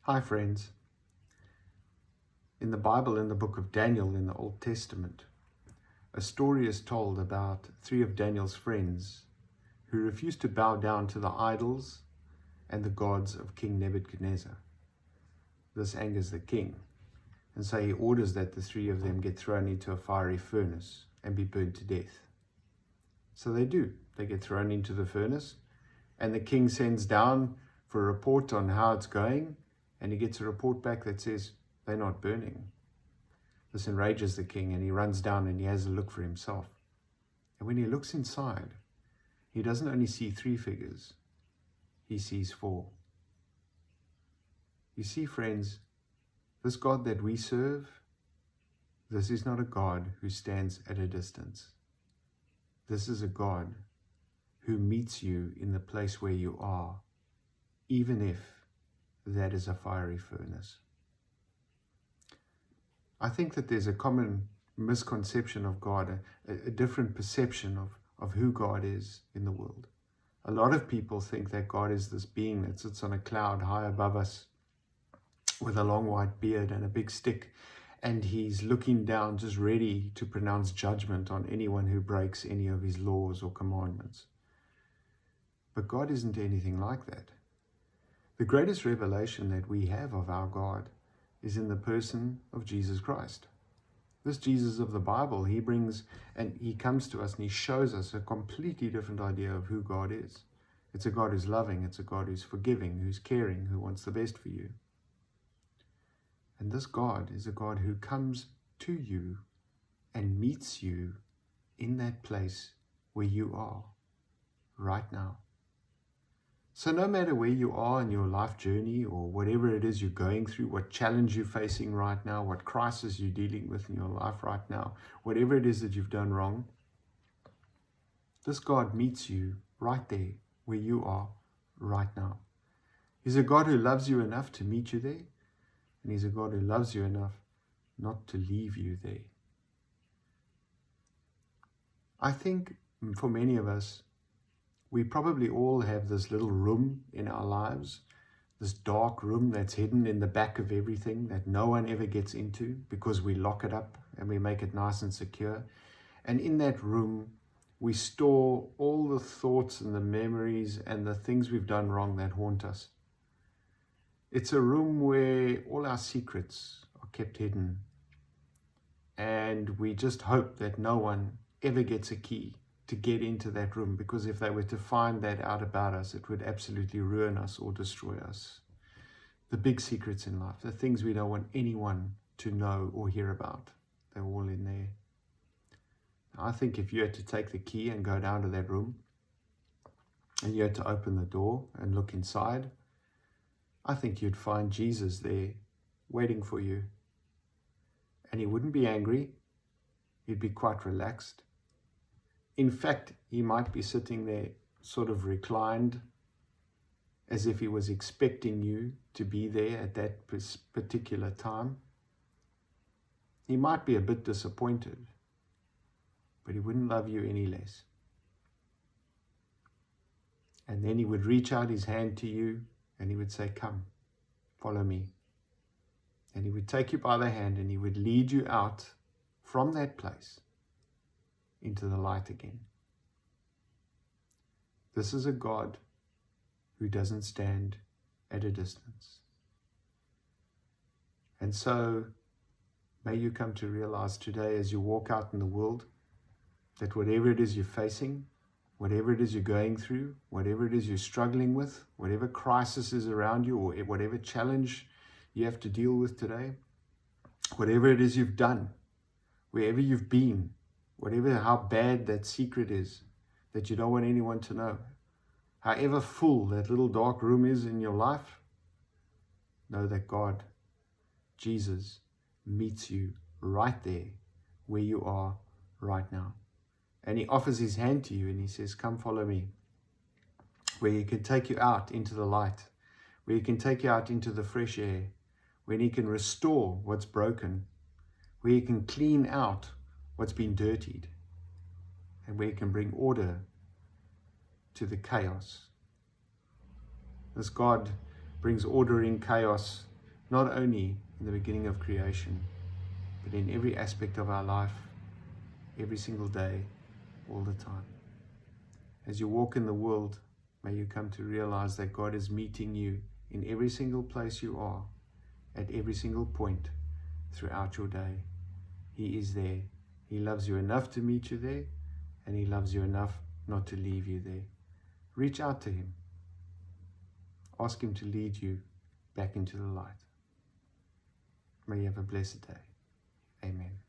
Hi friends. In the Bible, in the book of Daniel in the Old Testament, a story is told about three of Daniel's friends who refused to bow down to the idols and the gods of King Nebuchadnezzar. This angers the king, and so he orders that the three of them get thrown into a fiery furnace and be burned to death. So they do. They get thrown into the furnace, and the king sends down for a report on how it's going, and he gets a report back that says they're not burning. This enrages the king, and he runs down and he has a look for himself. And when he looks inside, he doesn't only see three figures, he sees four. You see, friends, this God that we serve, this is not a God who stands at a distance. This is a God who meets you in the place where you are, even if that is a fiery furnace. I think that there's a common misconception of God, a different perception of who God is in the world. A lot of people think that God is this being that sits on a cloud high above us with a long white beard and a big stick, and he's looking down just ready to pronounce judgment on anyone who breaks any of his laws or commandments. But God isn't anything like that. The greatest revelation that we have of our God is in the person of Jesus Christ. This Jesus of the Bible, he brings and he comes to us and he shows us a completely different idea of who God is. It's a God who's loving, it's a God who's forgiving, who's caring, who wants the best for you. And this God is a God who comes to you and meets you in that place where you are right now. So no matter where you are in your life journey or whatever it is you're going through, what challenge you're facing right now, what crisis you're dealing with in your life right now, whatever it is that you've done wrong, this God meets you right there where you are right now. He's a God who loves you enough to meet you there, and he's a God who loves you enough not to leave you there. I think for many of us, we probably all have this little room in our lives, this dark room that's hidden in the back of everything that no one ever gets into because we lock it up and we make it nice and secure. And in that room, we store all the thoughts and the memories and the things we've done wrong that haunt us. It's a room where all our secrets are kept hidden. And we just hope that no one ever gets a key to get into that room, because if they were to find that out about us, it would absolutely ruin us or destroy us. The big secrets in life, the things we don't want anyone to know or hear about, they're all in there. I think if you had to take the key and go down to that room, and you had to open the door and look inside, I think you'd find Jesus there waiting for you. And he wouldn't be angry, he'd be quite relaxed. In fact, he might be sitting there sort of reclined as if he was expecting you to be there at that particular time. He might be a bit disappointed, but he wouldn't love you any less. And then he would reach out his hand to you and he would say, "Come, follow me." And he would take you by the hand and he would lead you out from that place into the light again. This is a God who doesn't stand at a distance. And so may you come to realize today as you walk out in the world that whatever it is you're facing, whatever it is you're going through, whatever it is you're struggling with, whatever crisis is around you or whatever challenge you have to deal with today, whatever it is you've done, wherever you've been, how bad that secret is that you don't want anyone to know, however full that little dark room is in your life, know that God, Jesus, meets you right there where you are right now. And he offers his hand to you and he says, "Come follow me," where he can take you out into the light, where he can take you out into the fresh air, when he can restore what's broken, where he can clean out what's been dirtied, and where he can bring order to the chaos. This God brings order in chaos not only in the beginning of creation, but in every aspect of our life, every single day, all the time. As you walk in the world, may you come to realize that God is meeting you in every single place you are, at every single point throughout your day. He is there. He loves you enough to meet you there, and He loves you enough not to leave you there. Reach out to Him. Ask Him to lead you back into the light. May you have a blessed day. Amen.